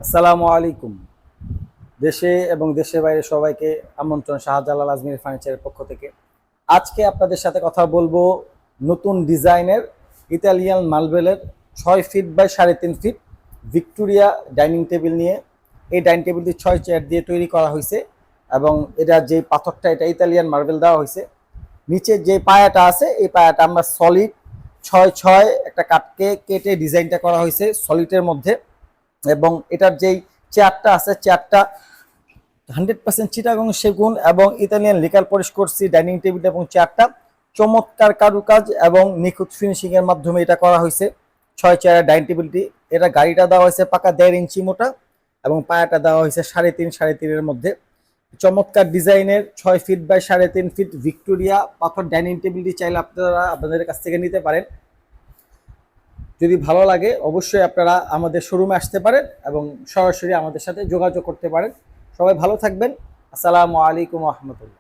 আসসালামু আলাইকুম। দেশে এবং দেশের বাইরে সবাইকে আমন্ত্রণ শাহজালাল আজমির ফার্নিচারের পক্ষ থেকে। আজকে আপনাদের সাথে কথা বলবো নতুন ডিজাইনের ইতালিয়ান মার্বেলের 6 feet by 3.5 feet Victoria dining table নিয়ে। এই ডাইনিং টেবিলটি 6 চেয়ার দিয়ে তৈরি করা হয়েছে এবং এটা যে পাথরটা এটা ইতালিয়ান মার্বেল দেওয়া হয়েছে। নিচে যে পায়াটা আছে এই পায়াটা আমরা সলিড 6 6 একটা কাটকে কেটে ডিজাইনটা করা হয়েছে সলিডের মধ্যে। এবং এটার যেই চেয়ারটা আছে চেয়ারটা 100% চিটাগং সেগুন এবং ইতালিয়ান লিকার পলিশ করছি ডাইনিং টেবিল এবং চেয়ারটা চমৎকার কারুকাজ এবং নিখুঁত ফিনিশিং এর মাধ্যমে এটা করা হয়েছে। 6 চেয়ারের ডাইনিং টেবিলটি এটা গাড়িটা দেওয়া হয়েছে পাকা 1.5 ইঞ্চি মোটা এবং পায়াটা দেওয়া হয়েছে 3.5 মধ্যে। চমৎকার ডিজাইনের 6 ফিট বাই 3.5 ফিট ভিক্টোরিয়া পাথর ডাইনিং টেবিলটি চাইলে আপনারা আপনাদের কাছ থেকে নিতে পারেন। যদি ভালো লাগে অবশ্যই আপনারা আমাদের শোরুমে আসতে পারেন এবং সরাসরি আমাদের সাথে যোগাযোগ করতে পারেন। সবাই ভালো থাকবেন। আসসালামু আলাইকুম ওয়া রাহমাতুল্লাহ।